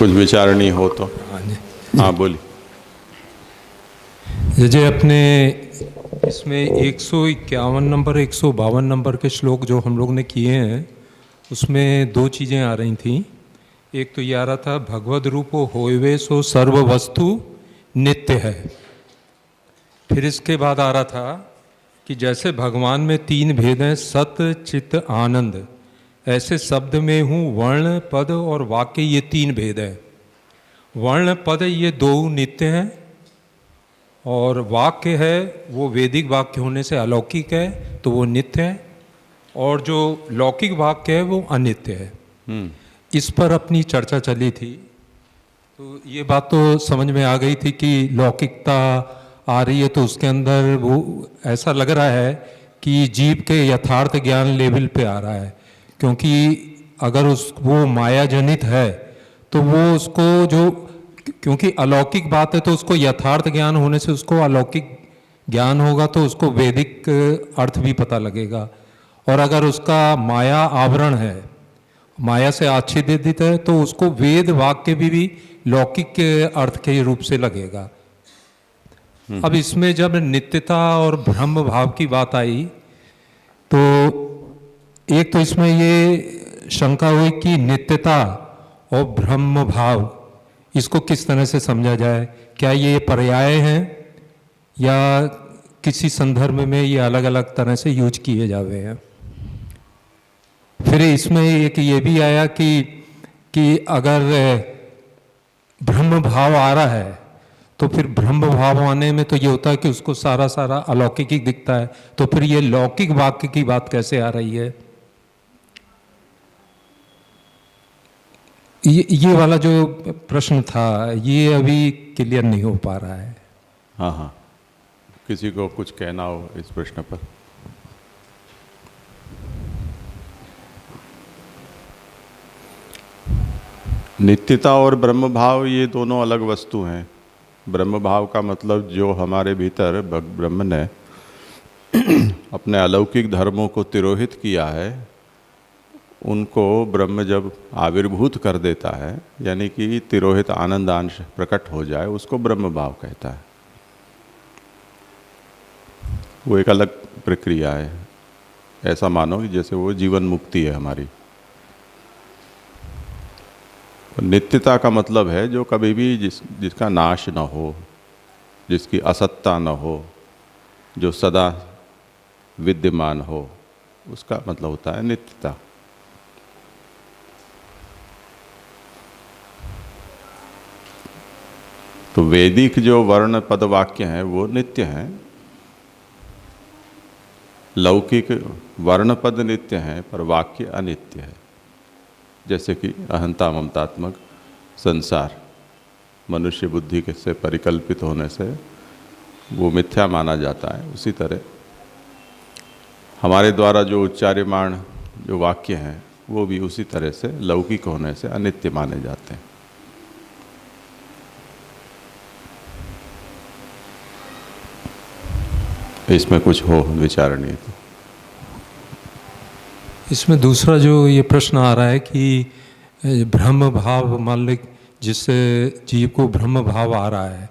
कुछ विचारणीय हो तो। हाँ बोलिए। जैसे अपने इसमें 151 नंबर 152 नंबर के श्लोक जो हम लोग ने किए हैं उसमें दो चीज़ें आ रही थी। एक तो ये आ रहा था भगवद रूपो होवे सो सर्व वस्तु नित्य है। फिर इसके बाद आ रहा था कि जैसे भगवान में तीन भेद हैं सत्य चित्त आनंद, ऐसे शब्द में हूँ वर्ण पद और वाक्य, ये तीन भेद हैं। वर्ण पद ये दो नित्य हैं और वाक्य है वो वैदिक वाक्य होने से अलौकिक है तो वो नित्य है, और जो लौकिक वाक्य है वो अनित्य है। इस पर अपनी चर्चा चली थी तो ये बात तो समझ में आ गई थी कि लौकिकता आ रही है तो उसके अंदर वो ऐसा लग रहा है कि जीव के यथार्थ ज्ञान लेवल पे आ रहा है, क्योंकि अगर वो माया जनित है तो वो उसको जो, क्योंकि अलौकिक बात है तो उसको यथार्थ ज्ञान होने से उसको अलौकिक ज्ञान होगा तो उसको वैदिक अर्थ भी पता लगेगा। और अगर उसका माया आवरण है, माया से आच्छादित है तो उसको वेद वाक्य भी लौकिक के अर्थ के रूप से लगेगा। अब इसमें जब नित्यता और ब्रह्म भाव की बात आई तो एक तो इसमें ये शंका हुई कि नित्यता और ब्रह्म भाव इसको किस तरह से समझा जाए, क्या ये पर्याय हैं या किसी संदर्भ में ये अलग अलग तरह से यूज किए जावे हैं। फिर इसमें एक ये भी आया कि अगर ब्रह्म भाव आ रहा है तो फिर ब्रह्म भाव आने में तो ये होता है कि उसको सारा सारा अलौकिक ही दिखता है, तो फिर ये लौकिक वाक्य की बात कैसे आ रही है। ये वाला जो प्रश्न था ये अभी क्लियर नहीं हो पा रहा है। हाँ हाँ, किसी को कुछ कहना हो इस प्रश्न पर। नित्यता और ब्रह्म भाव ये दोनों अलग वस्तु हैं। ब्रह्म भाव का मतलब जो हमारे भीतर ब्रह्म ने अपने अलौकिक धर्मों को तिरोहित किया है उनको ब्रह्म जब आविर्भूत कर देता है, यानी कि तिरोहित आनंदांश प्रकट हो जाए, उसको ब्रह्म भाव कहता है। वो एक अलग प्रक्रिया है। ऐसा मानो कि जैसे वो जीवन मुक्ति है हमारी। नित्यता का मतलब है जो कभी भी जिसका नाश न हो, जिसकी असत्ता न हो, जो सदा विद्यमान हो, उसका मतलब होता है नित्यता। तो वैदिक जो वर्ण पद वाक्य हैं वो नित्य हैं, लौकिक वर्ण पद नित्य हैं पर वाक्य अनित्य है। जैसे कि अहंता ममतात्मक संसार मनुष्य बुद्धि के से परिकल्पित होने से वो मिथ्या माना जाता है, उसी तरह हमारे द्वारा जो उच्चार्यमाण जो वाक्य हैं वो भी उसी तरह से लौकिक होने से अनित्य माने जाते हैं। इसमें कुछ हो विचारणीय तो। इसमें दूसरा जो ये प्रश्न आ रहा है कि ब्रह्म भाव, मान लो जिससे जीव को ब्रह्म भाव आ रहा है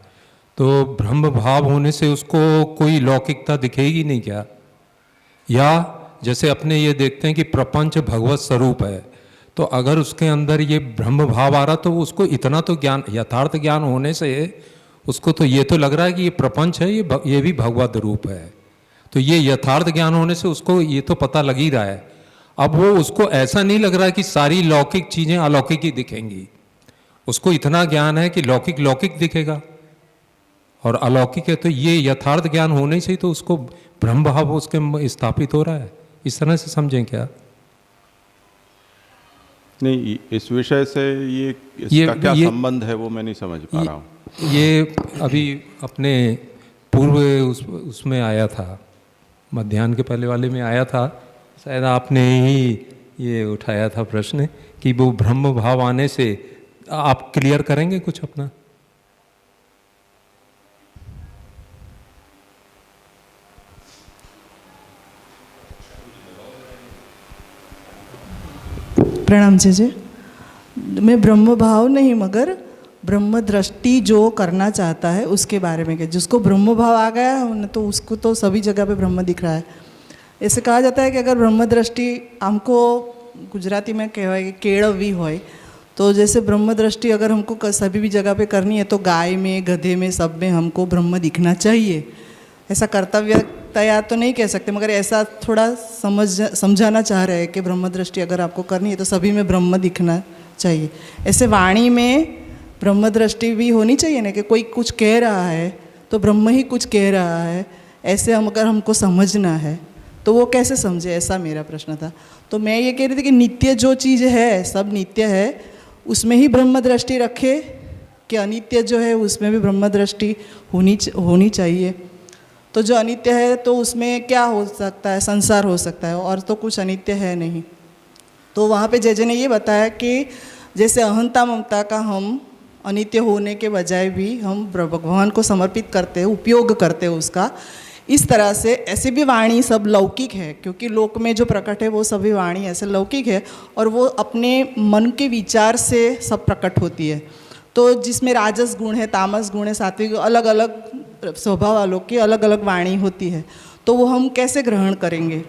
तो ब्रह्म भाव होने से उसको कोई लौकिकता दिखेगी नहीं क्या? या जैसे अपने ये देखते हैं कि प्रपंच भगवत स्वरूप है, तो अगर उसके अंदर ये ब्रह्म भाव आ रहा तो उसको इतना तो ज्ञान, यथार्थ ज्ञान होने से उसको तो ये तो लग रहा है कि ये प्रपंच है, ये भी भगवत रूप है। तो ये यथार्थ ज्ञान होने से उसको ये तो पता लग ही रहा है। अब वो उसको ऐसा नहीं लग रहा कि सारी लौकिक चीज़ें अलौकिक ही दिखेंगी। उसको इतना ज्ञान है कि लौकिक लौकिक दिखेगा और अलौकिक है, तो ये यथार्थ ज्ञान होने से ही तो उसको ब्रह्म भाव उसके स्थापित हो रहा है। इस तरह से समझें क्या? नहीं, इस विषय से इसका क्या संबंध है वो मैं नहीं समझ पा रहा हूँ। ये अभी अपने पूर्व उसमें आया था, मध्याह्न के पहले वाले में आया था, शायद आपने ही ये उठाया था प्रश्न कि वो ब्रह्म भाव आने से आप क्लियर करेंगे कुछ अपना? प्रणाम जी। मैं ब्रह्म भाव नहीं मगर ब्रह्म दृष्टि जो करना चाहता है उसके बारे में, जिसको ब्रह्म भाव आ गया है तो उसको तो सभी जगह पे ब्रह्म दिख रहा है। ऐसे कहा जाता है कि अगर ब्रह्म दृष्टि हमको गुजराती में कहवाय केळवी होय, तो जैसे ब्रह्म दृष्टि अगर हमको सभी भी जगह पे करनी है तो गाय में, गधे में, सब में हमको ब्रह्म दिखना चाहिए। ऐसा कर्तव्यतया तो नहीं कह सकते, मगर ऐसा थोड़ा समझाना चाह रहे हैं कि ब्रह्म दृष्टि अगर आपको करनी है तो सभी में ब्रह्म दिखना चाहिए। ऐसे वाणी में ब्रह्म दृष्टि भी होनी चाहिए ना, कि कोई कुछ कह रहा है तो ब्रह्म ही कुछ कह रहा है, ऐसे हम अगर हमको समझना है तो वो कैसे समझे, ऐसा मेरा प्रश्न था। तो मैं ये कह रही थी कि नित्य जो चीज़ है, सब नित्य है, उसमें ही ब्रह्म दृष्टि रखे कि अनित्य जो है उसमें भी ब्रह्म दृष्टि होनी चाहिए। तो जो अनित्य है तो उसमें क्या हो सकता है, संसार हो सकता है, और तो कुछ अनित्य है नहीं। तो वहाँ पे जय ने ये बताया कि जैसे अहंता ममता का हम अनित्य होने के बजाय भी हम भगवान को समर्पित करते हैं, उपयोग करते हैं उसका, इस तरह से ऐसे भी वाणी सब लौकिक है, क्योंकि लोक में जो प्रकट है वो सभी वाणी ऐसे लौकिक है और वो अपने मन के विचार से सब प्रकट होती है। तो जिसमें राजस गुण है, तामस गुण है, सात्विक, अलग अलग स्वभाव वालों की अलग अलग वाणी होती है, तो वो हम कैसे ग्रहण करेंगे।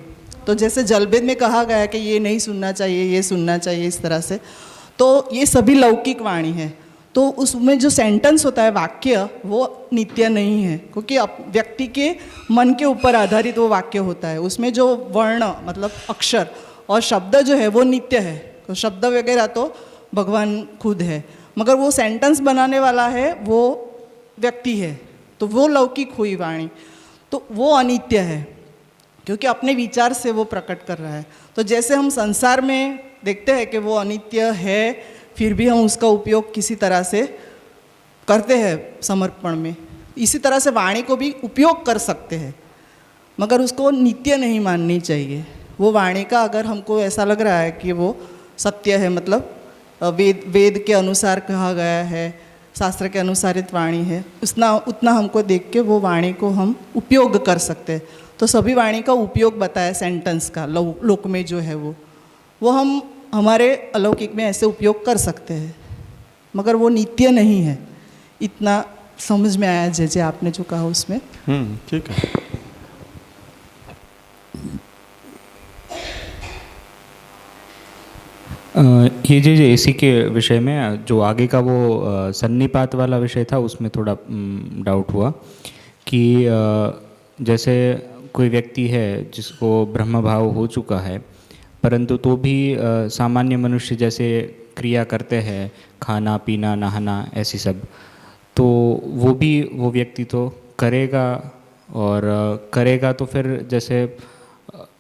तो जैसे जलभेद में कहा गया है कि ये नहीं सुनना चाहिए, ये सुनना चाहिए, इस तरह से, तो ये सभी लौकिक वाणी है। तो उसमें जो सेंटेंस होता है, वाक्य, वो नित्य नहीं है, क्योंकि व्यक्ति के मन के ऊपर आधारित वो वाक्य होता है। उसमें जो वर्ण मतलब अक्षर और शब्द जो है वो नित्य है, तो शब्द वगैरह तो भगवान खुद है, मगर वो सेंटेंस बनाने वाला है वो व्यक्ति है, तो वो लौकिक हुई वाणी, तो वो अनित्य है, क्योंकि अपने विचार से वो प्रकट कर रहा है। तो जैसे हम संसार में देखते हैं कि वो अनित्य है, फिर भी हम उसका उपयोग किसी तरह से करते हैं समर्पण में, इसी तरह से वाणी को भी उपयोग कर सकते हैं, मगर उसको नित्य नहीं माननी चाहिए। वो वाणी का अगर हमको ऐसा लग रहा है कि वो सत्य है, मतलब वेद के अनुसार कहा गया है, शास्त्र के अनुसारित वाणी है, उतना हमको देख के वो वाणी को हम उपयोग कर सकते हैं। तो सभी वाणी का उपयोग बताया सेंटेंस का, लोक में जो है वो हम हमारे अलौकिक में ऐसे उपयोग कर सकते हैं, मगर वो नित्य नहीं है। इतना समझ में आया जैसे आपने जो कहा उसमें। ठीक है। ये जी इसी के विषय में जो आगे का वो सन्निपात वाला विषय था, उसमें थोड़ा डाउट हुआ कि जैसे कोई व्यक्ति है जिसको ब्रह्म भाव हो चुका है, परंतु तो भी सामान्य मनुष्य जैसे क्रिया करते हैं, खाना पीना नहाना ऐसी सब, तो वो व्यक्ति तो करेगा, और करेगा तो फिर जैसे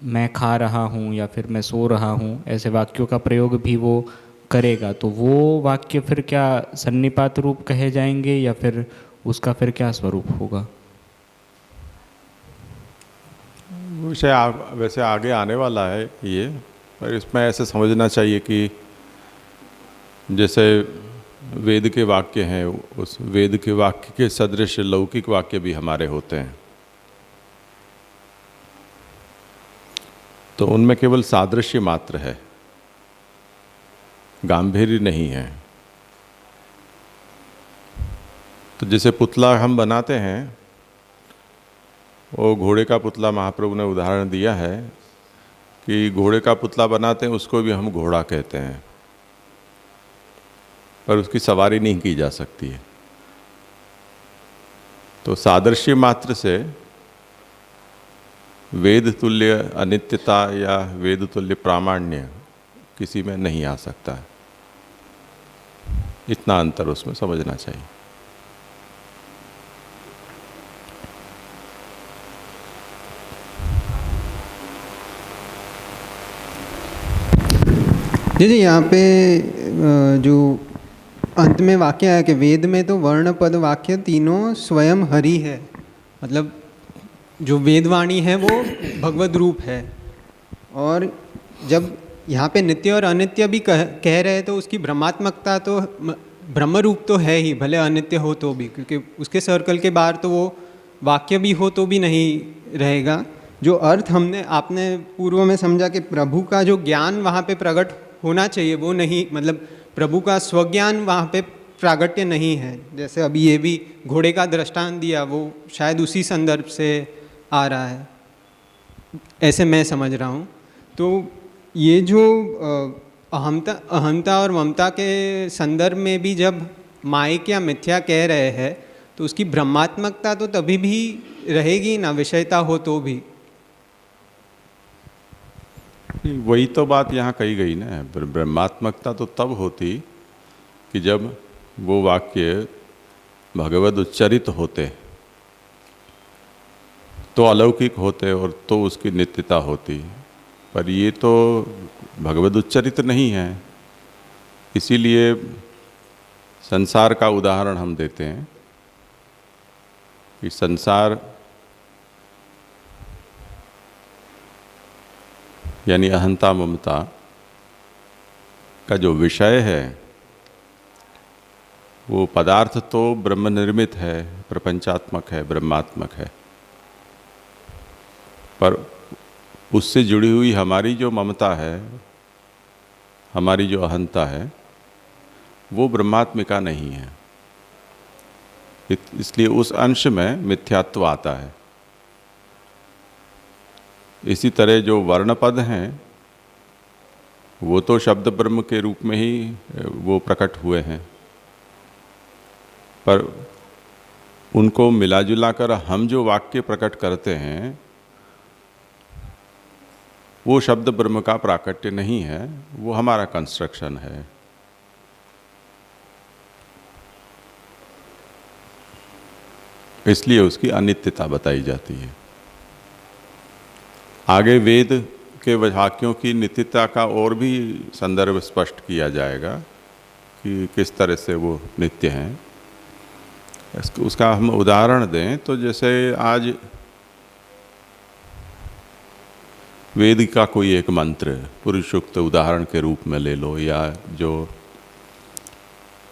मैं खा रहा हूँ या फिर मैं सो रहा हूँ, ऐसे वाक्यों का प्रयोग भी वो करेगा। तो वो वाक्य फिर क्या सन्निपात रूप कहे जाएंगे या फिर उसका फिर क्या स्वरूप होगा? विषय वैसे आगे आने वाला है ये, पर इसमें ऐसे समझना चाहिए कि जैसे वेद के वाक्य हैं, उस वेद के वाक्य के सदृश लौकिक वाक्य भी हमारे होते हैं, तो उनमें केवल सादृश्य मात्र है, गांधीर्य नहीं है। तो जैसे पुतला हम बनाते हैं, वो घोड़े का पुतला महाप्रभु ने उदाहरण दिया है कि घोड़े का पुतला बनाते हैं, उसको भी हम घोड़ा कहते हैं, पर उसकी सवारी नहीं की जा सकती है। तो सादृश्य मात्र से वेद तुल्य अनित्यता या वेद तुल्य प्रामाण्य किसी में नहीं आ सकता है। इतना अंतर उसमें समझना चाहिए। जी यहाँ पे जो अंत में वाक्य है कि वेद में तो वर्ण पद वाक्य तीनों स्वयं हरि है, मतलब जो वेदवाणी है वो भगवद रूप है। और जब यहाँ पे नित्य और अनित्य भी कह रहे हैं तो उसकी ब्रह्मात्मकता तो ब्रह्म रूप तो है ही, भले अनित्य हो तो भी, क्योंकि उसके सर्कल के बाहर तो वो वाक्य भी हो तो भी नहीं रहेगा। जो अर्थ आपने पूर्व में समझा कि प्रभु का जो ज्ञान वहाँ पे प्रकट होना चाहिए वो नहीं, मतलब प्रभु का स्वज्ञान वहाँ पे प्रागट्य नहीं है। जैसे अभी ये भी घोड़े का दृष्टांत दिया, वो शायद उसी संदर्भ से आ रहा है, ऐसे मैं समझ रहा हूँ। तो ये जो अहंता और ममता के संदर्भ में भी जब माइक या मिथ्या कह रहे हैं तो उसकी ब्रह्मात्मकता तो तभी भी रहेगी ना, विषयता हो तो भी। वही तो बात यहाँ कही गई ना, ब्रह्मात्मकता तो तब होती कि जब वो वाक्य भगवद उच्चरित होते, तो अलौकिक होते और तो उसकी नित्यता होती। पर ये तो भगवद उच्चरित नहीं है, इसीलिए संसार का उदाहरण हम देते हैं कि संसार यानी अहंता ममता का जो विषय है वो पदार्थ तो ब्रह्म निर्मित है, प्रपंचात्मक है, ब्रह्मात्मक है, पर उससे जुड़ी हुई हमारी जो ममता है, हमारी जो अहंता है, वो ब्रह्मात्मिका नहीं है। इसलिए उस अंश में मिथ्यात्व आता है। इसी तरह जो वर्णपद हैं वो तो शब्द ब्रह्म के रूप में ही वो प्रकट हुए हैं, पर उनको मिला जुला कर हम जो वाक्य प्रकट करते हैं वो शब्द ब्रह्म का प्राकट्य नहीं है, वो हमारा कंस्ट्रक्शन है। इसलिए उसकी अनित्यता बताई जाती है। आगे वेद के वाक्यों की नित्यता का और भी संदर्भ स्पष्ट किया जाएगा कि किस तरह से वो नित्य हैं। उसका हम उदाहरण दें तो जैसे आज वेद का कोई एक मंत्र पुरुषोक्त उदाहरण के रूप में ले लो, या जो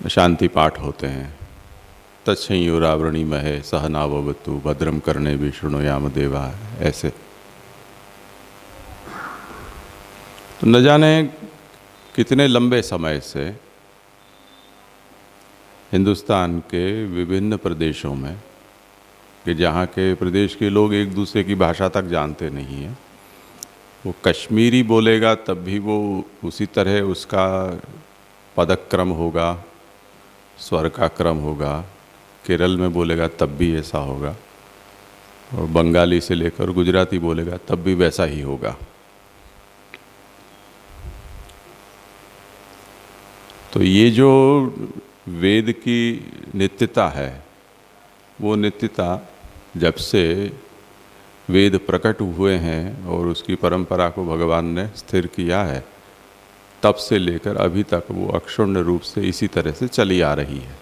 शांति पाठ होते हैं, तत्संयोरावृणी महे सहनावतु भद्रम कर्णे भी शृणुयाम देवा, ऐसे तो न जाने कितने लंबे समय से हिंदुस्तान के विभिन्न प्रदेशों में, कि जहाँ के प्रदेश के लोग एक दूसरे की भाषा तक जानते नहीं हैं, वो कश्मीरी बोलेगा तब भी वो उसी तरह उसका पदक्रम होगा, स्वर का क्रम होगा। केरल में बोलेगा तब भी ऐसा होगा, और बंगाली से लेकर गुजराती बोलेगा तब भी वैसा ही होगा। तो ये जो वेद की नित्यता है, वो नित्यता जब से वेद प्रकट हुए हैं और उसकी परंपरा को भगवान ने स्थिर किया है, तब से लेकर अभी तक वो अक्षुण्ण रूप से इसी तरह से चली आ रही है।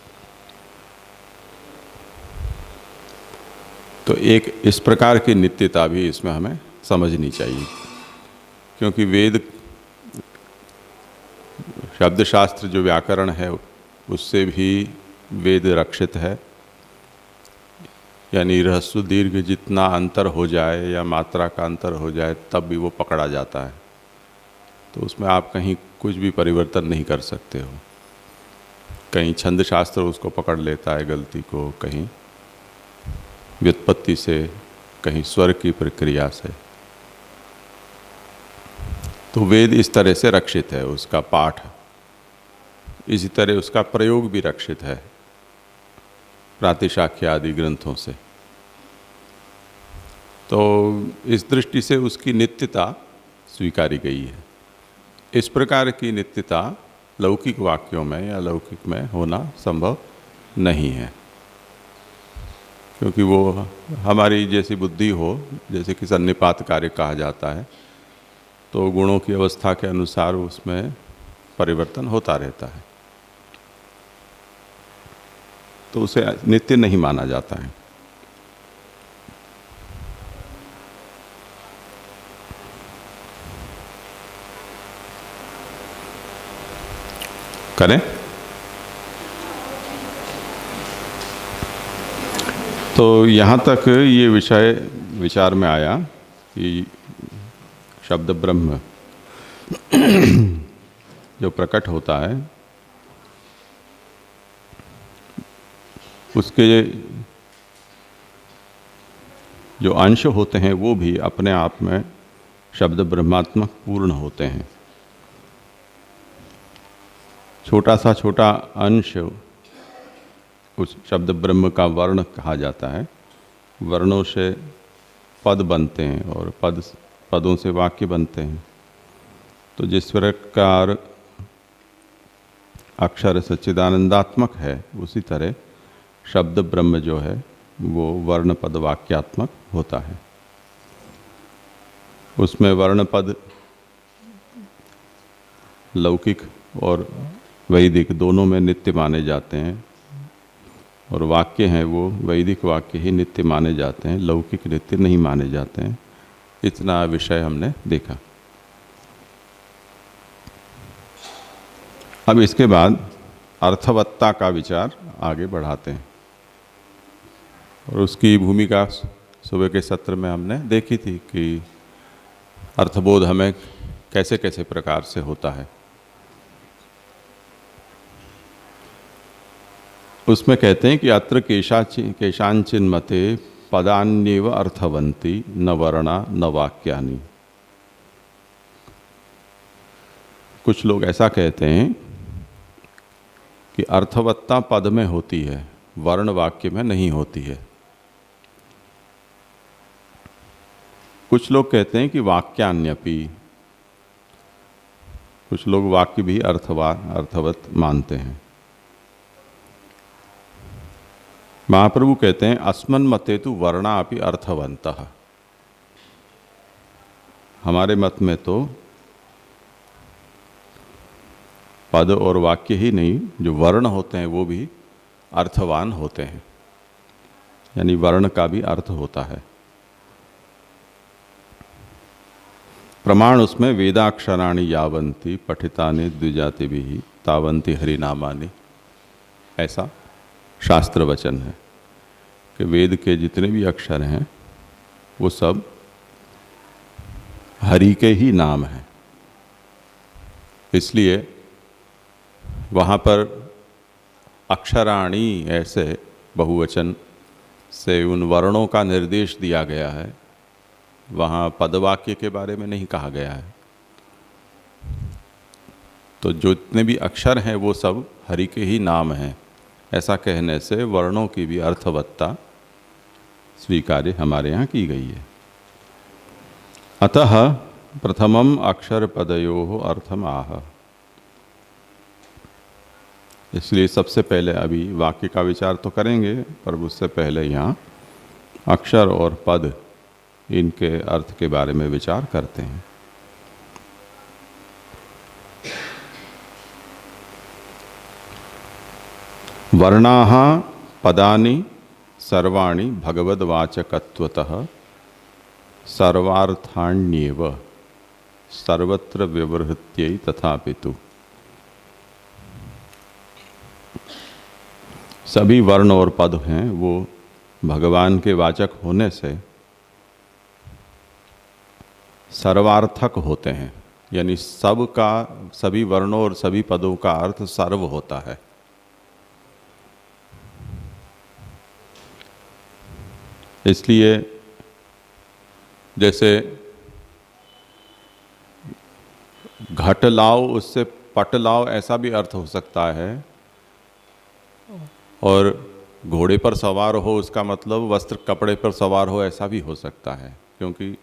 तो एक इस प्रकार की नित्यता भी इसमें हमें समझनी चाहिए, क्योंकि वेद शब्दशास्त्र जो व्याकरण है उससे भी वेद रक्षित है। यानी ह्रस्व दीर्घ जितना अंतर हो जाए या मात्रा का अंतर हो जाए तब भी वो पकड़ा जाता है, तो उसमें आप कहीं कुछ भी परिवर्तन नहीं कर सकते हो। कहीं छंद शास्त्र उसको पकड़ लेता है गलती को, कहीं व्युत्पत्ति से, कहीं स्वर की प्रक्रिया से। तो वेद इस तरह से रक्षित है, उसका पाठ इसी तरह उसका प्रयोग भी रक्षित है प्रातिशाख्य आदि ग्रंथों से। तो इस दृष्टि से उसकी नित्यता स्वीकारी गई है। इस प्रकार की नित्यता लौकिक वाक्यों में या लौकिक में होना संभव नहीं है, क्योंकि वो हमारी जैसी बुद्धि हो, जैसे कि सन्निपात कार्य कहा जाता है, तो गुणों की अवस्था के अनुसार उसमें परिवर्तन होता रहता है, तो उसे नित्य नहीं माना जाता है। करें तो यहाँ तक ये विषय विचार में आया कि शब्द ब्रह्म जो प्रकट होता है उसके जो अंश होते हैं वो भी अपने आप में शब्द ब्रह्मात्मक पूर्ण होते हैं। छोटा सा छोटा अंश उस शब्द ब्रह्म का वर्ण कहा जाता है। वर्णों से पद बनते हैं और पदों से वाक्य बनते हैं। तो जिस प्रकार अक्षर सच्चिदानंदात्मक है, उसी तरह शब्द ब्रह्म जो है वो वर्ण पद वाक्यात्मक होता है। उसमें वर्ण पद लौकिक और वैदिक दोनों में नित्य माने जाते हैं, और वाक्य हैं वो वैदिक वाक्य ही नित्य माने जाते हैं, लौकिक नित्य नहीं माने जाते हैं। इतना विषय हमने देखा। अब इसके बाद अर्थवत्ता का विचार आगे बढ़ाते हैं, और उसकी भूमिका सुबह के सत्र में हमने देखी थी कि अर्थबोध हमें कैसे कैसे प्रकार से होता है। उसमें कहते हैं कि अत्र केशांचिन मते पदान्येव अर्थवंती न वर्णा न वाक्यानि। कुछ लोग ऐसा कहते हैं कि अर्थवत्ता पद में होती है, वर्ण वाक्य में नहीं होती है। कुछ लोग कहते हैं कि वाक्यान्यपि, कुछ लोग वाक्य भी अर्थवत मानते हैं। महाप्रभु कहते हैं अस्मन् मते तु वर्णा अपि अर्थवन्तः। हमारे मत में तो पद और वाक्य ही नहीं, जो वर्ण होते हैं वो भी अर्थवान होते हैं, यानी वर्ण का भी अर्थ होता है। प्रमाण उसमें वेदाक्षराणि यावन्ति पठितानि द्विजातिभिः तावन्ति हरिनामानि, ऐसा शास्त्र वचन है कि वेद के जितने भी अक्षर हैं वो सब हरि के ही नाम हैं। इसलिए वहाँ पर अक्षराणी ऐसे बहुवचन से उन वर्णों का निर्देश दिया गया है, वहाँ पदवाक्य के बारे में नहीं कहा गया है। तो जो जितने भी अक्षर हैं वो सब हरि के ही नाम हैं, ऐसा कहने से वर्णों की भी अर्थवत्ता स्वीकार्य हमारे यहाँ की गई है। अतः प्रथमम अक्षर पदयोः अर्थम आह। इसलिए सबसे पहले अभी वाक्य का विचार तो करेंगे, पर उससे पहले यहाँ अक्षर और पद इनके अर्थ के बारे में विचार करते हैं। वर्णाः पदानि सर्वाणि भगवद्वाचकत्वतः सर्वार्थाण्येव सर्वत्र व्यवहृत्यै तथापितु। सभी वर्ण और पद हैं वो भगवान के वाचक होने से सर्वार्थक होते हैं, यानी सबका, सभी वर्णों और सभी पदों का अर्थ सर्व होता है। इसलिए जैसे घट लाओ उससे पट लाओ ऐसा भी अर्थ हो सकता है, और घोड़े पर सवार हो उसका मतलब वस्त्र कपड़े पर सवार हो ऐसा भी हो सकता है, क्योंकि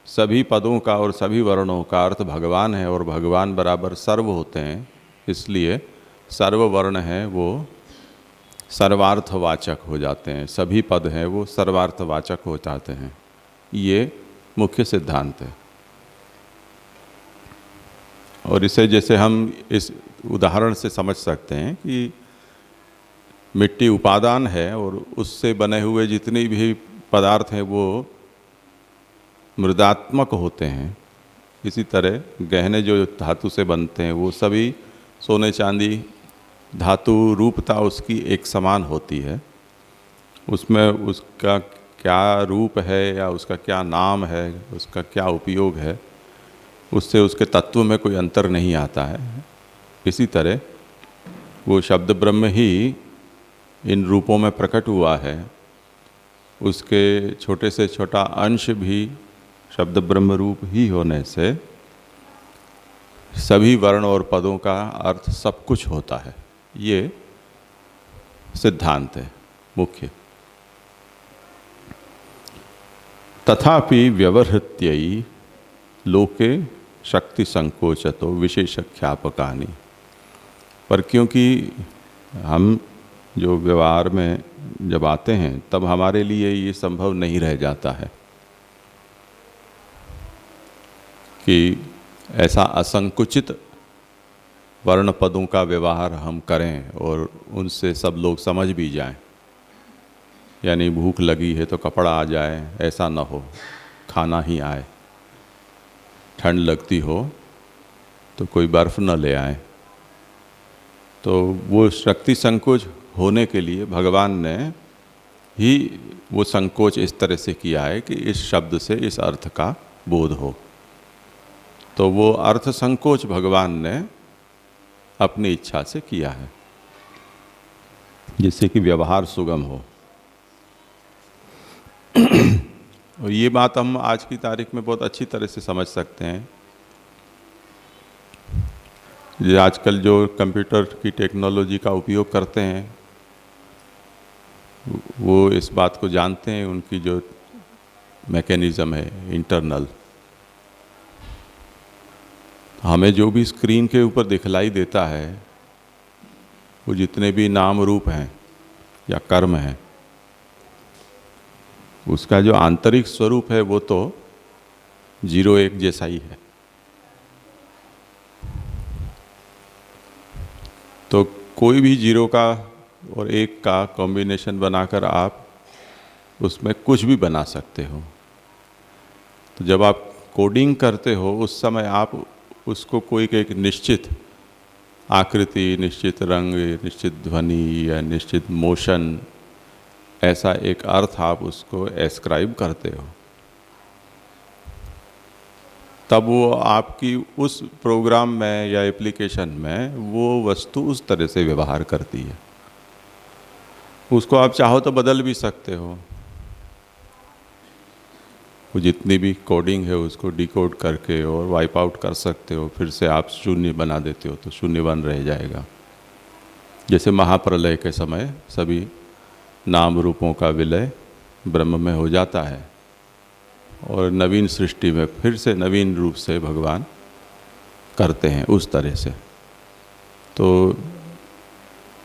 सभी पदों का और सभी वर्णों का अर्थ भगवान है और भगवान बराबर सर्व होते हैं। इसलिए सर्व वर्ण है वो सर्वार्थवाचक हो जाते हैं, सभी पद हैं वो सर्वार्थवाचक हो जाते हैं। ये मुख्य सिद्धांत है। और इसे जैसे हम इस उदाहरण से समझ सकते हैं कि मिट्टी उपादान है और उससे बने हुए जितने भी पदार्थ हैं वो मृदात्मक होते हैं। इसी तरह गहने जो धातु से बनते हैं वो सभी सोने चांदी, धातु रूपता उसकी एक समान होती है। उसमें उसका क्या रूप है या उसका क्या नाम है, उसका क्या उपयोग है, उससे उसके तत्व में कोई अंतर नहीं आता है। इसी तरह वो शब्द ब्रह्म ही इन रूपों में प्रकट हुआ है, उसके छोटे से छोटा अंश भी शब्द ब्रह्म रूप ही होने से सभी वर्ण और पदों का अर्थ सब कुछ होता है। ये सिद्धांत है मुख्य। तथापि व्यवहृत्यै लोके शक्ति संकोचतो विशेषख्यापकानि, पर क्योंकि हम जो व्यवहार में जब आते हैं तब हमारे लिए ये संभव नहीं रह जाता है कि ऐसा असंकुचित वर्ण पदों का व्यवहार हम करें और उनसे सब लोग समझ भी जाएं। यानी भूख लगी है तो कपड़ा आ जाए, ऐसा न हो, खाना ही आए। ठंड लगती हो तो कोई बर्फ़ न ले आए। तो वो शक्ति संकोच होने के लिए भगवान ने ही वो संकोच इस तरह से किया है कि इस शब्द से इस अर्थ का बोध हो। तो वो अर्थ संकोच भगवान ने अपनी इच्छा से किया है, जिससे कि व्यवहार सुगम हो। और ये बात हम आज की तारीख में बहुत अच्छी तरह से समझ सकते हैं। ये आजकल जो कंप्यूटर की टेक्नोलॉजी का उपयोग करते हैं वो इस बात को जानते हैं, उनकी जो मैकेनिज़्म है इंटरनल, हमें जो भी स्क्रीन के ऊपर दिखलाई देता है वो जितने भी नाम रूप हैं या कर्म हैं, उसका जो आंतरिक स्वरूप है वो तो 0-1 जैसा ही है। तो कोई भी 0 का और 1 का कॉम्बिनेशन बनाकर आप उसमें कुछ भी बना सकते हो। तो जब आप कोडिंग करते हो उस समय आप उसको कोई एक निश्चित आकृति, निश्चित रंग, निश्चित ध्वनि या निश्चित मोशन, ऐसा एक अर्थ आप उसको एस्क्राइब करते हो, तब वो आपकी उस प्रोग्राम में या एप्लीकेशन में वो वस्तु उस तरह से व्यवहार करती है। उसको आप चाहो तो बदल भी सकते हो। वो जितनी भी कोडिंग है उसको डिकोड करके और वाइप आउट कर सकते हो, फिर से आप शून्य बना देते हो तो शून्य बन रह जाएगा। जैसे महाप्रलय के समय सभी नाम रूपों का विलय ब्रह्म में हो जाता है और नवीन सृष्टि में फिर से नवीन रूप से भगवान करते हैं उस तरह से। तो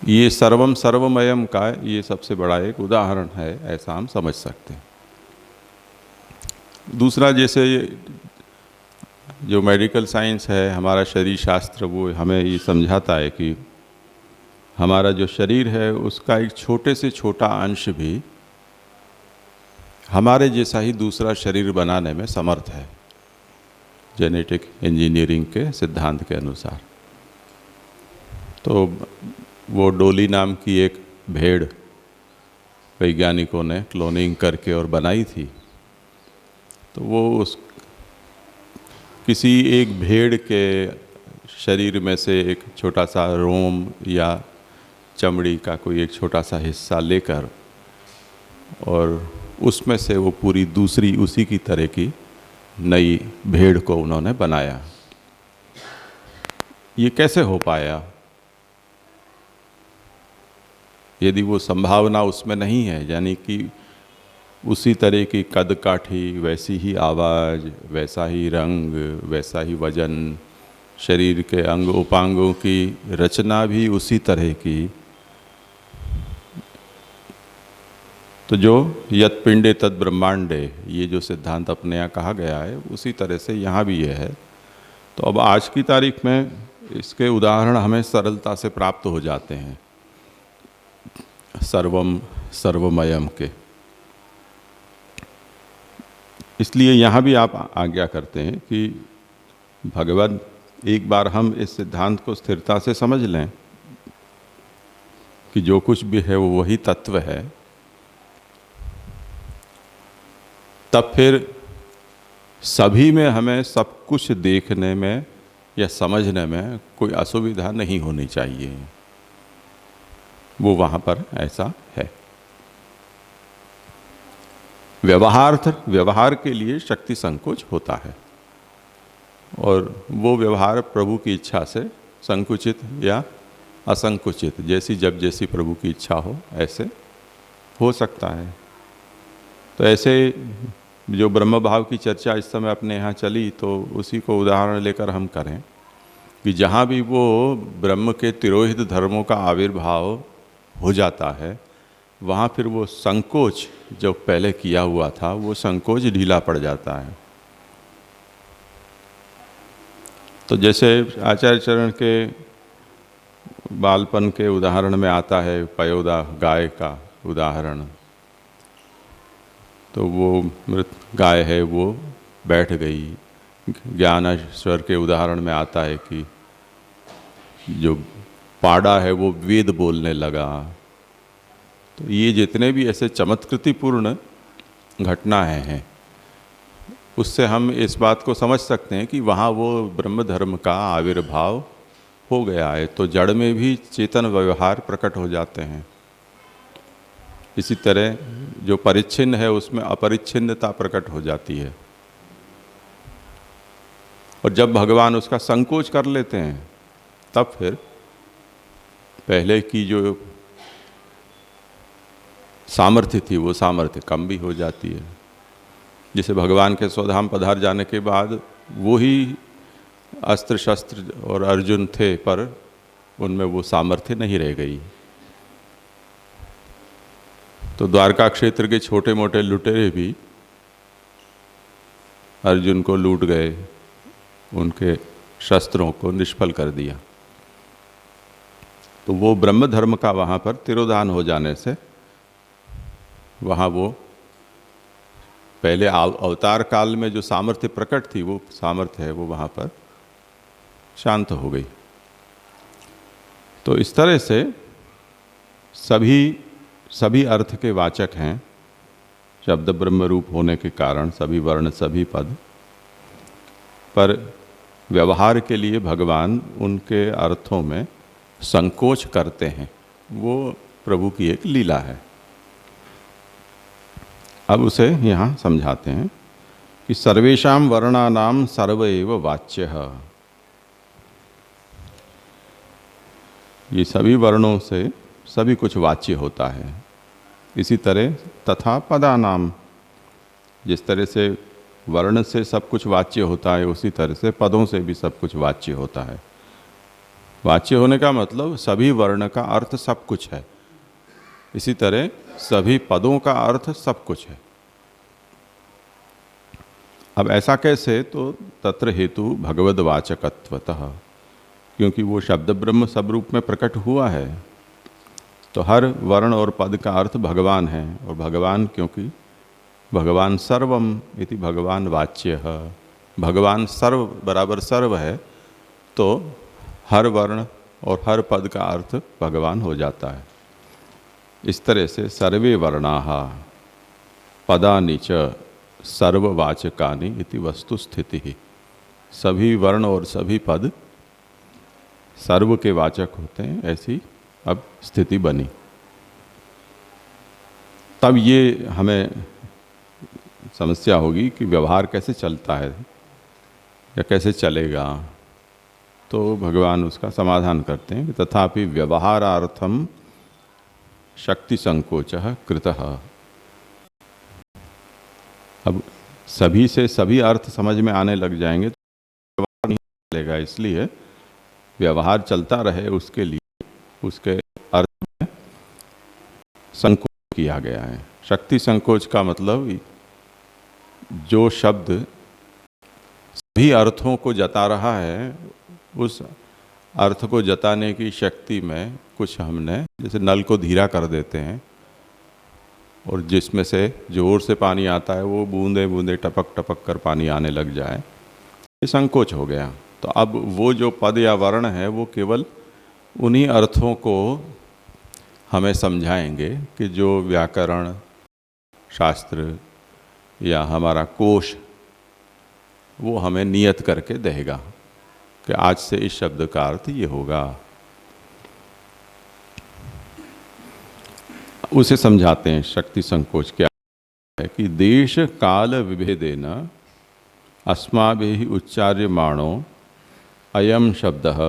ये सर्वम सर्वमयम का ये सबसे बड़ा एक उदाहरण है, ऐसा हम समझ सकते हैं। दूसरा, जैसे जो मेडिकल साइंस है, हमारा शरीर शास्त्र, वो हमें ये समझाता है कि हमारा जो शरीर है उसका एक छोटे से छोटा अंश भी हमारे जैसा ही दूसरा शरीर बनाने में समर्थ है, जेनेटिक इंजीनियरिंग के सिद्धांत के अनुसार। तो वो डोली नाम की एक भेड़ वैज्ञानिकों ने क्लोनिंग करके और बनाई थी। तो वो उस किसी एक भेड़ के शरीर में से एक छोटा सा रोम या चमड़ी का कोई एक छोटा सा हिस्सा लेकर और उसमें से वो पूरी दूसरी उसी की तरह की नई भेड़ को उन्होंने बनाया। ये कैसे हो पाया? यदि वो संभावना उसमें नहीं है, यानी कि उसी तरह की कद काठी, वैसी ही आवाज़, वैसा ही रंग, वैसा ही वजन, शरीर के अंग उपांगों की रचना भी उसी तरह की, तो जो यत पिंडे तद ब्रह्मांडे, ये जो सिद्धांत अपने यहाँ कहा गया है उसी तरह से यहाँ भी ये है। तो अब आज की तारीख में इसके उदाहरण हमें सरलता से प्राप्त हो जाते हैं सर्वम सर्वमयम के। इसलिए यहाँ भी आप आज्ञा करते हैं कि भगवद एक बार हम इस सिद्धांत को स्थिरता से समझ लें कि जो कुछ भी है वो वही तत्व है, तब फिर सभी में हमें सब कुछ देखने में या समझने में कोई असुविधा नहीं होनी चाहिए। वो वहाँ पर ऐसा है। व्यवहार के लिए शक्ति संकोच होता है, और वो व्यवहार प्रभु की इच्छा से संकुचित या असंकुचित, जब जैसी प्रभु की इच्छा हो ऐसे हो सकता है। तो ऐसे जो ब्रह्म भाव की चर्चा इस समय अपने यहाँ चली, तो उसी को उदाहरण लेकर हम करें कि जहाँ भी वो ब्रह्म के तिरोहित धर्मों का आविर्भाव हो जाता है, वहाँ फिर वो संकोच जो पहले किया हुआ था, वो संकोच ढीला पड़ जाता है। तो जैसे आचार्य चरण के बालपन के उदाहरण में आता है पयोदा गाय का उदाहरण, तो वो मृत गाय है, वो बैठ गई। ज्ञानेश्वर के उदाहरण में आता है कि जो पाड़ा है वो वेद बोलने लगा। तो ये जितने भी ऐसे चमत्कृतिपूर्ण घटनाएं हैं, उससे हम इस बात को समझ सकते हैं कि वहाँ वो ब्रह्म धर्म का आविर्भाव हो गया है, तो जड़ में भी चेतन व्यवहार प्रकट हो जाते हैं। इसी तरह जो परिच्छिन्न है उसमें अपरिच्छिन्नता प्रकट हो जाती है, और जब भगवान उसका संकोच कर लेते हैं, तब फिर पहले की जो सामर्थ्य थी वो सामर्थ्य कम भी हो जाती है। जैसे भगवान के स्वधाम पधार जाने के बाद वो ही अस्त्र शस्त्र और अर्जुन थे, पर उनमें वो सामर्थ्य नहीं रह गई। तो द्वारका क्षेत्र के छोटे मोटे लुटेरे भी अर्जुन को लूट गए, उनके शस्त्रों को निष्फल कर दिया। तो वो ब्रह्म धर्म का वहाँ पर तिरोधान हो जाने से वहाँ वो पहले अवतार काल में जो सामर्थ्य प्रकट थी, वो सामर्थ्य है वो वहाँ पर शांत हो गई। तो इस तरह से सभी अर्थ के वाचक हैं शब्द ब्रह्म रूप होने के कारण, सभी वर्ण सभी पद, पर व्यवहार के लिए भगवान उनके अर्थों में संकोच करते हैं। वो प्रभु की एक लीला है। अब उसे यहाँ समझाते हैं कि सर्वेषां वर्णानां सर्व एव वाच्यः। ये सभी वर्णों से सभी कुछ वाच्य होता है। इसी तरह तथा पदानाम, जिस तरह से वर्ण से सब कुछ वाच्य होता है, उसी तरह से पदों से भी सब कुछ वाच्य होता है। वाच्य होने का मतलब सभी वर्ण का अर्थ सब कुछ है, इसी तरह सभी पदों का अर्थ सब कुछ है। अब ऐसा कैसे? तो तत्र हेतु भगवद वाचकत्वतः, क्योंकि वो शब्द ब्रह्म सब रूप में प्रकट हुआ है, तो हर वर्ण और पद का अर्थ भगवान है। और भगवान, क्योंकि भगवान सर्वम इति भगवान वाच्य, भगवान सर्व बराबर सर्व है, तो हर वर्ण और हर पद का अर्थ भगवान हो जाता है। इस तरह से सर्वे वर्णाः पदानि च सर्ववाचकानि इति वस्तु स्थिति, सभी वर्ण और सभी पद सर्व के वाचक होते हैं, ऐसी अब स्थिति बनी। तब ये हमें समस्या होगी कि व्यवहार कैसे चलता है या कैसे चलेगा। तो भगवान उसका समाधान करते हैं, तथापि व्यवहारार्थम शक्ति संकोचः कृतः। अब सभी से सभी अर्थ समझ में आने लग जाएंगे तो व्यवहार नहीं चलेगा, इसलिए व्यवहार चलता रहे उसके लिए उसके अर्थ में संकोच किया गया है। शक्ति संकोच का मतलब जो शब्द सभी अर्थों को जता रहा है, उस अर्थ को जताने की शक्ति में कुछ हमने, जैसे नल को धीरा कर देते हैं और जिसमें से जोर से पानी आता है वो बूंदे बूंदे टपक टपक कर पानी आने लग जाए, ये संकोच हो गया। तो अब वो जो पद या वर्ण है वो केवल उन्हीं अर्थों को हमें समझाएंगे कि जो व्याकरण शास्त्र या हमारा कोश वो हमें नियत करके देगा कि आज से इस शब्द का अर्थ ये होगा। उसे समझाते हैं। शक्ति संकोच क्या है कि देश काल विभेदेन अस्माभिः उच्चार्यमाणो अयम शब्दः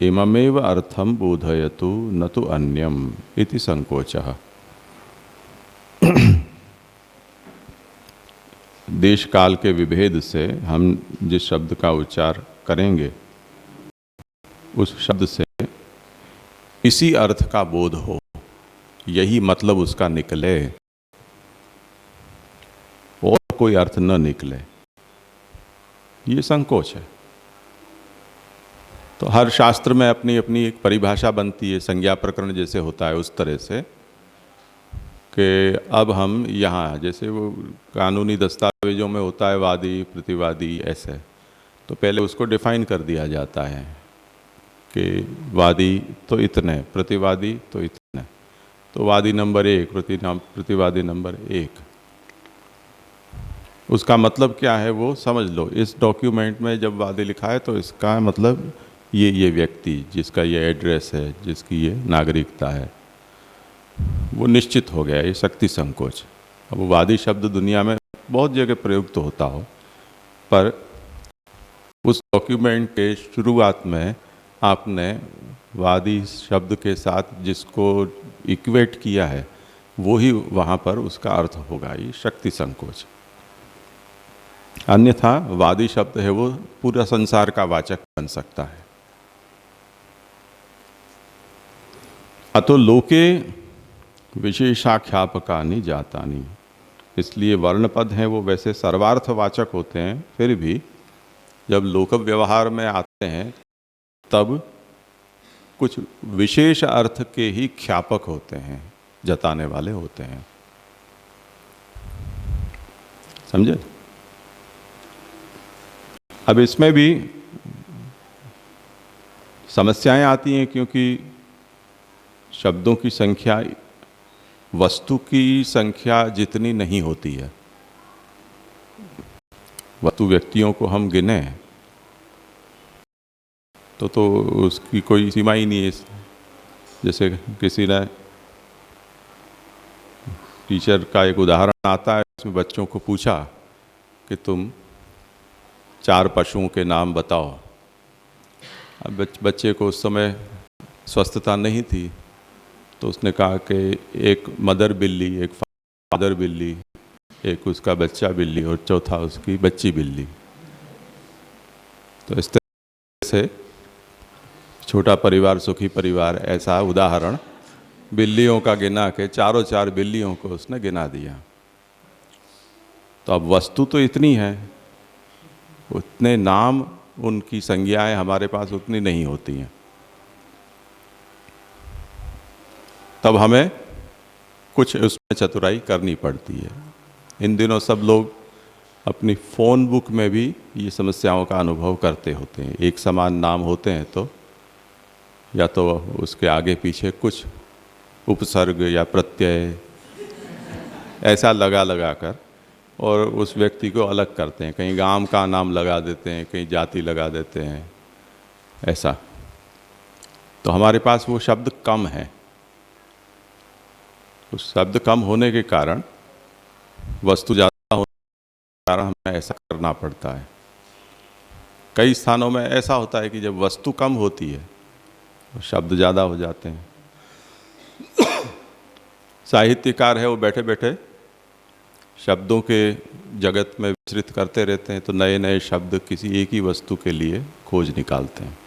इममेव अर्थम बोधयतु न तो अन्यम इति संकोचः। देश काल के विभेद से हम जिस शब्द का उच्चार करेंगे उस शब्द से इसी अर्थ का बोध हो, यही मतलब उसका निकले और कोई अर्थ न निकले, ये संकोच है। तो हर शास्त्र में अपनी अपनी एक परिभाषा बनती है, संज्ञा प्रकरण जैसे होता है उस तरह से कि अब हम यहाँ, जैसे वो कानूनी दस्तावेजों में होता है वादी प्रतिवादी ऐसे, तो पहले उसको डिफाइन कर दिया जाता है कि वादी तो इतने, प्रतिवादी तो इतने, तो वादी नंबर 1, प्रतिवादी नंबर 1, उसका मतलब क्या है वो समझ लो। इस डॉक्यूमेंट में जब वादी लिखा है तो इसका मतलब ये व्यक्ति जिसका ये एड्रेस है, जिसकी ये नागरिकता है, वो निश्चित हो गया। ये शक्ति संकोच। अब वादी शब्द दुनिया में बहुत जगह प्रयुक्त तो होता हो, पर उस डॉक्यूमेंट के शुरुआत में आपने वादी शब्द के साथ जिसको इक्वेट किया है वो ही वहाँ पर उसका अर्थ होगा। ये शक्ति संकोच। अन्यथा वादी शब्द है वो पूरा संसार का वाचक बन सकता है। अतो लोके विशेषाख्यापकानि जातानि, इसलिए वर्णपद हैं वो वैसे सर्वार्थवाचक होते हैं, फिर भी जब लोक व्यवहार में आते हैं तब कुछ विशेष अर्थ के ही ख्यापक होते हैं, जताने वाले होते हैं। समझे? अब इसमें भी समस्याएं आती हैं क्योंकि शब्दों की संख्या वस्तु की संख्या जितनी नहीं होती है। वस्तु व्यक्तियों को हम गिने तो उसकी कोई सीमा ही नहीं है। जैसे किसी ने, टीचर का एक उदाहरण आता है, उसमें बच्चों को पूछा कि तुम 4 पशुओं के नाम बताओ। अब बच्चे को उस समय स्वस्थता नहीं थी, तो उसने कहा कि एक मदर बिल्ली, एक फादर बिल्ली, एक उसका बच्चा बिल्ली और चौथा उसकी बच्ची बिल्ली। तो इस तरह से छोटा परिवार सुखी परिवार, ऐसा उदाहरण बिल्लियों का गिना के चारों 4 बिल्लियों को उसने गिना दिया। तो अब वस्तु तो इतनी है, उतने नाम, उनकी संज्ञाएं हमारे पास उतनी नहीं होती हैं। तब हमें कुछ उसमें चतुराई करनी पड़ती है। इन दिनों सब लोग अपनी फ़ोन बुक में भी ये समस्याओं का अनुभव करते होते हैं। एक समान नाम होते हैं तो या तो उसके आगे पीछे कुछ उपसर्ग या प्रत्यय ऐसा लगा कर और उस व्यक्ति को अलग करते हैं। कहीं गांव का नाम लगा देते हैं, कहीं जाति लगा देते हैं, ऐसा। तो हमारे पास वो शब्द कम है। उस शब्द कम होने के कारण, वस्तु ज़्यादा होने के कारण हमें ऐसा करना पड़ता है। कई स्थानों में ऐसा होता है कि जब वस्तु कम होती है तो शब्द ज़्यादा हो जाते हैं। साहित्यकार है, वो बैठे बैठे शब्दों के जगत में विचरित करते रहते हैं, तो नए नए शब्द किसी एक ही वस्तु के लिए खोज निकालते हैं।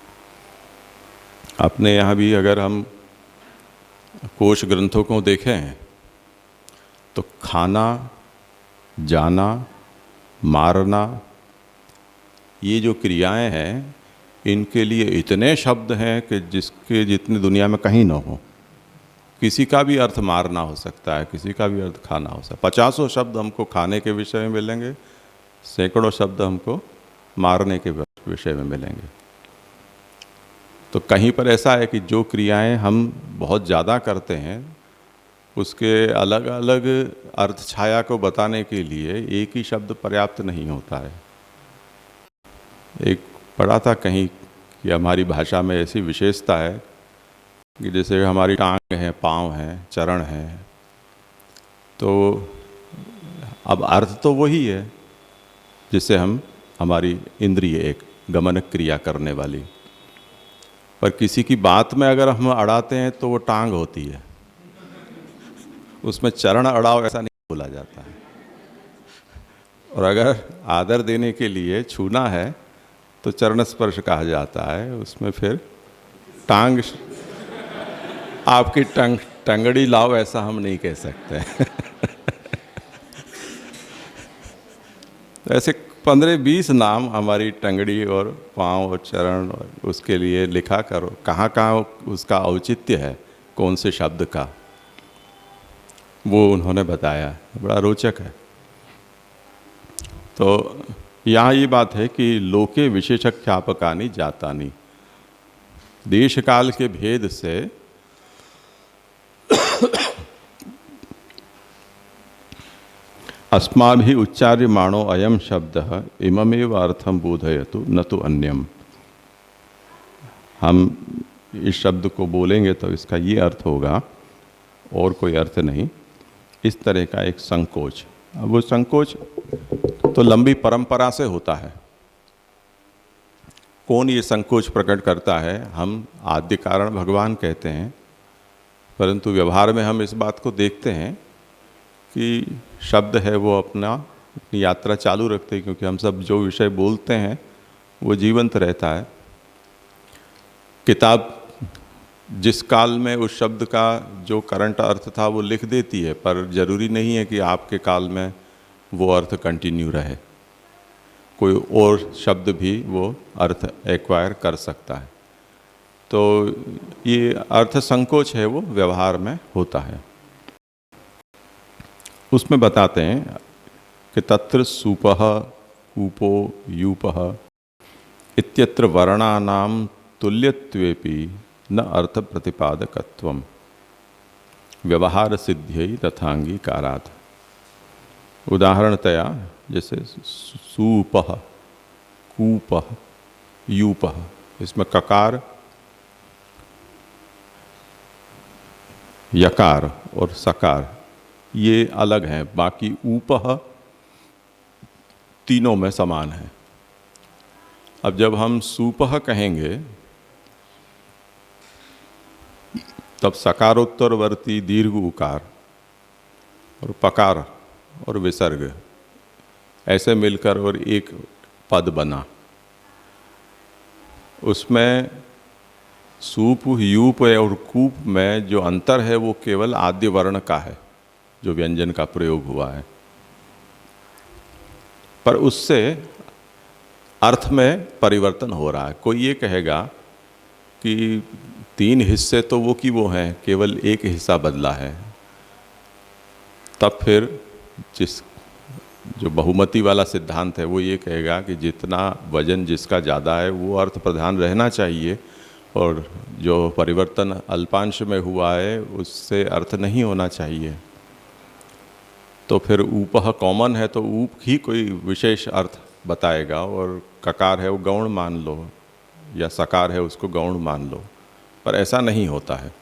अपने यहाँ भी अगर हम कोश ग्रंथों को देखें तो खाना, जाना, मारना, ये जो क्रियाएं हैं, इनके लिए इतने शब्द हैं कि जिसके जितनी दुनिया में कहीं ना हो। किसी का भी अर्थ मारना हो सकता है, किसी का भी अर्थ खाना हो सकता है। 50 शब्द हमको खाने के विषय में मिलेंगे, सैकड़ों शब्द हमको मारने के विषय में मिलेंगे। तो कहीं पर ऐसा है कि जो क्रियाएं हम बहुत ज़्यादा करते हैं, उसके अलग अलग अर्थ छाया को बताने के लिए एक ही शब्द पर्याप्त नहीं होता है। एक पढ़ा था कहीं कि हमारी भाषा में ऐसी विशेषता है कि जैसे हमारी टांग है, पाँव हैं, चरण हैं, तो अब अर्थ तो वही है जिससे हम हमारी इंद्रिय एक गमन क्रिया करने वाली, पर किसी की बात में अगर हम अड़ाते हैं तो वो टांग होती है, उसमें चरण अड़ाओ ऐसा नहीं बोला जाता है। और अगर आदर देने के लिए छूना है तो चरण स्पर्श कहा जाता है, उसमें फिर टांग आपकी टंगड़ी लाओ ऐसा हम नहीं कह सकते। ऐसे 15-20 नाम हमारी टंगड़ी और पाँव और चरण और उसके लिए लिखा करो, कहाँ कहाँ उसका औचित्य है, कौन से शब्द का, वो उन्होंने बताया, बड़ा रोचक है। तो यहाँ ये बात है कि लोके विशेषख्यापकानि जातानि, देश काल के भेद से अस्माभिः उच्चार्यमाणो अयम शब्दः इममेव अर्थम बोधयतु न तो अन्यम। हम इस शब्द को बोलेंगे तो इसका ये अर्थ होगा और कोई अर्थ नहीं, इस तरह का एक संकोच। अब वो संकोच तो लंबी परंपरा से होता है। कौन ये संकोच प्रकट करता है? हम आद्य कारण भगवान कहते हैं, परंतु व्यवहार में हम इस बात को देखते हैं कि शब्द है वो अपनी यात्रा चालू रखते हैं, क्योंकि हम सब जो विषय बोलते हैं वो जीवंत रहता है। किताब जिस काल में उस शब्द का जो करंट अर्थ था वो लिख देती है, पर जरूरी नहीं है कि आपके काल में वो अर्थ कंटिन्यू रहे, कोई और शब्द भी वो अर्थ एक्वायर कर सकता है। तो ये अर्थ संकोच है वो व्यवहार में होता है। उसमें बताते हैं कि तत्र सुपः कूपो यूपः इत्यत्र वर्णानां तुल्यत्वेपि न अर्थ प्रतिपादकत्वम व्यवहार सिद्ध्यै तथांगीकारात्। उदाहरणतया जैसे सूपः, कूपः, यूपः, इसमें ककार, यकार और सकार ये अलग हैं, बाकी ऊपः तीनों में समान है। अब जब हम सूपः कहेंगे तब सकारोत्तरवर्ती दीर्घ उकार और पकार और विसर्ग ऐसे मिलकर और एक पद बना। उसमें सूप, यूप और कूप में जो अंतर है वो केवल आद्य वर्ण का है, जो व्यंजन का प्रयोग हुआ है, पर उससे अर्थ में परिवर्तन हो रहा है। कोई ये कहेगा कि 3 हिस्से तो वो की वो हैं, केवल एक हिस्सा बदला है, तब फिर जो बहुमति वाला सिद्धांत है वो ये कहेगा कि जितना वजन जिसका ज़्यादा है वो अर्थ प्रधान रहना चाहिए, और जो परिवर्तन अल्पांश में हुआ है उससे अर्थ नहीं होना चाहिए। तो फिर ऊपः कॉमन है तो ऊप ही कोई विशेष अर्थ बताएगा, और ककार है वो गौण मान लो, या सकार है उसको गौण मान लो, पर ऐसा नहीं होता है।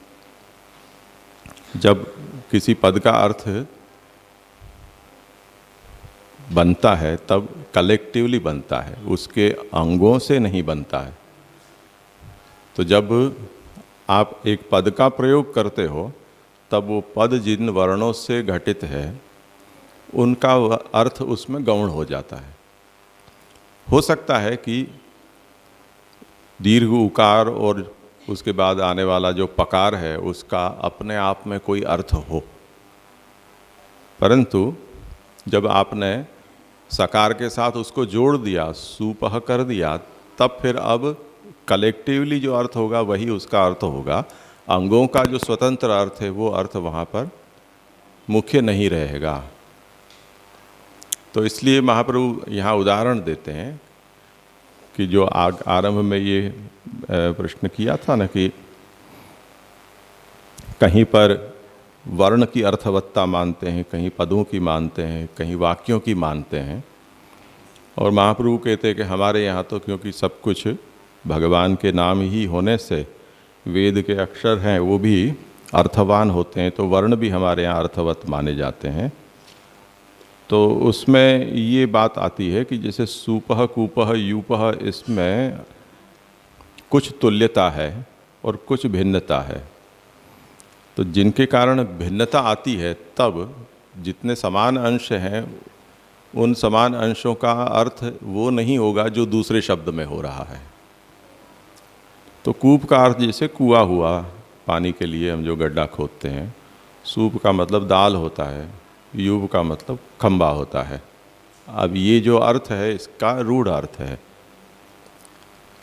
जब किसी पद का अर्थ बनता है तब कलेक्टिवली बनता है, उसके अंगों से नहीं बनता है। तो जब आप एक पद का प्रयोग करते हो तब वो पद जिन वर्णों से घटित है उनका अर्थ उसमें गौण हो जाता है। हो सकता है कि दीर्घ उकार और उसके बाद आने वाला जो पकार है उसका अपने आप में कोई अर्थ हो, परंतु जब आपने सकार के साथ उसको जोड़ दिया, सुपह कर दिया, तब फिर अब कलेक्टिवली जो अर्थ होगा वही उसका अर्थ होगा। अंगों का जो स्वतंत्र अर्थ है वो अर्थ वहाँ पर मुख्य नहीं रहेगा। तो इसलिए महाप्रभु यहाँ उदाहरण देते हैं कि जो आरंभ में ये प्रश्न किया था ना कि कहीं पर वर्ण की अर्थवत्ता मानते हैं, कहीं पदों की मानते हैं, कहीं वाक्यों की मानते हैं, और महाप्रभु कहते हैं कि हमारे यहाँ तो क्योंकि सब कुछ भगवान के नाम ही होने से वेद के अक्षर हैं वो भी अर्थवान होते हैं, तो वर्ण भी हमारे यहाँ अर्थवत माने जाते हैं। तो उसमें ये बात आती है कि जैसे सूपह कूपह यूपह, इसमें कुछ तुल्यता है और कुछ भिन्नता है। तो जिनके कारण भिन्नता आती है, तब जितने समान अंश हैं उन समान अंशों का अर्थ वो नहीं होगा जो दूसरे शब्द में हो रहा है। तो कूप का अर्थ जैसे कुआं हुआ, पानी के लिए हम जो गड्ढा खोदते हैं। सूप का मतलब दाल होता है, यूब का मतलब खंबा होता है। अब ये जो अर्थ है इसका रूढ़ अर्थ है।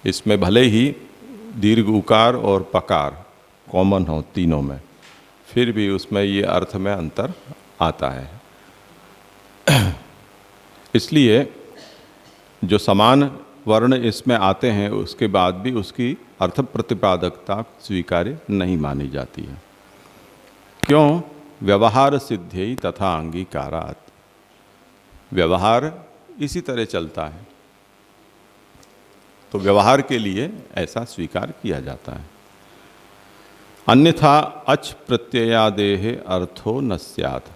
इसमें भले ही दीर्घ उकार और पकार कॉमन हो तीनों में, फिर भी उसमें ये अर्थ में अंतर आता है। इसलिए जो समान वर्ण इसमें आते हैं उसके बाद भी उसकी अर्थ प्रतिपादकता स्वीकार्य नहीं मानी जाती है। क्यों? व्यवहार सिद्धि तथा अंगीकारात्। व्यवहार इसी तरह चलता है, तो व्यवहार के लिए ऐसा स्वीकार किया जाता है। अन्यथा अच प्रत्ययादेह अर्थो न स्यात्।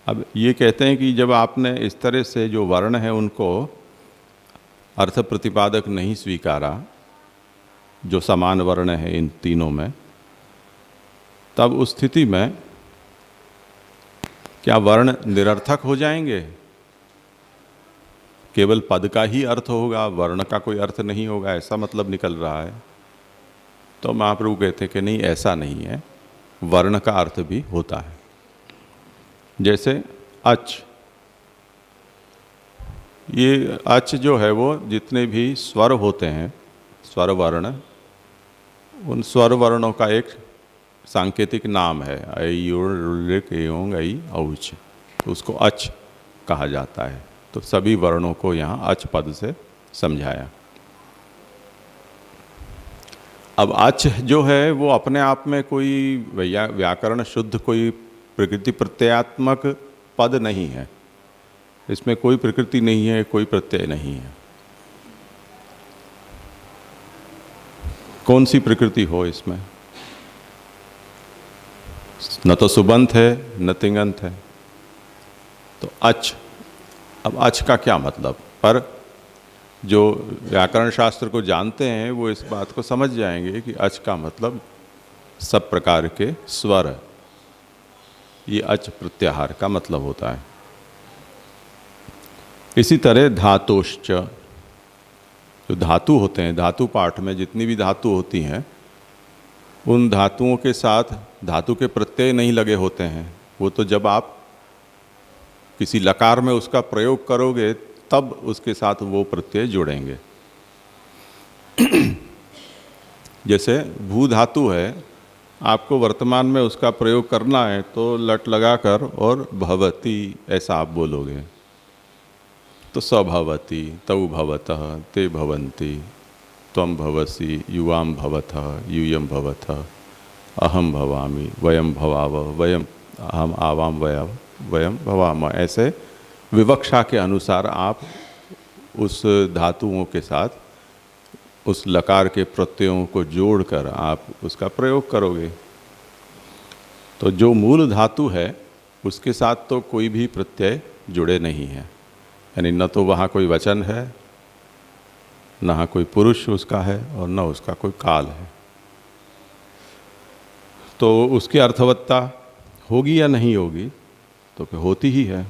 अब ये कहते हैं कि जब आपने इस तरह से जो वर्ण है उनको अर्थ प्रतिपादक नहीं स्वीकारा, जो समान वर्ण है इन तीनों में, तब उस स्थिति में क्या वर्ण निरर्थक हो जाएंगे? केवल पद का ही अर्थ होगा, वर्ण का कोई अर्थ नहीं होगा, ऐसा मतलब निकल रहा है। तो महाप्रभु कहते हैं कि नहीं, ऐसा नहीं है, वर्ण का अर्थ भी होता है। जैसे अच, ये अच जो है वो जितने भी स्वर होते हैं, स्वर वर्ण, उन स्वर वर्णों का एक सांकेतिक नाम है। ऐ युर एवं ऐ औच, तो उसको अच कहा जाता है। तो सभी वर्णों को यहाँ अच पद से समझाया। अब अच जो है वो अपने आप में कोई व्याकरण शुद्ध कोई प्रकृति प्रत्ययात्मक पद नहीं है। इसमें कोई प्रकृति नहीं है, कोई प्रत्यय नहीं है। कौन सी प्रकृति हो इसमें? न तो सुबंत है न तिङंत है। तो अच, अब अच का क्या मतलब? पर जो व्याकरण शास्त्र को जानते हैं वो इस बात को समझ जाएंगे कि अच का मतलब सब प्रकार के स्वर, ये अच प्रत्याहार का मतलब होता है। इसी तरह धातोश्च, जो धातु होते हैं, धातु पाठ में जितनी भी धातु होती हैं, उन धातुओं के साथ धातु के प्रत्यय नहीं लगे होते हैं। वो तो जब आप किसी लकार में उसका प्रयोग करोगे तब उसके साथ वो प्रत्यय जुड़ेंगे। जैसे भू धातु है, आपको वर्तमान में उसका प्रयोग करना है तो लट लगाकर और भवती ऐसा आप बोलोगे। तो स भवति, तौ भवतः, ते भवन्ति, त्वं भवसि, युवां भवतः, यूयं भवतः, अहम भवामि, वयम भवाव, वयम अहम आवाम वयम भवाम। ऐसे विवक्षा के अनुसार आप उस धातुओं के साथ उस लकार के प्रत्ययों को जोड़कर आप उसका प्रयोग करोगे। तो जो मूल धातु है उसके साथ तो कोई भी प्रत्यय जुड़े नहीं है, यानी न तो वहाँ कोई वचन है, न कोई पुरुष उसका है और न उसका कोई काल है। तो उसकी अर्थवत्ता होगी या नहीं होगी? तो होती ही है।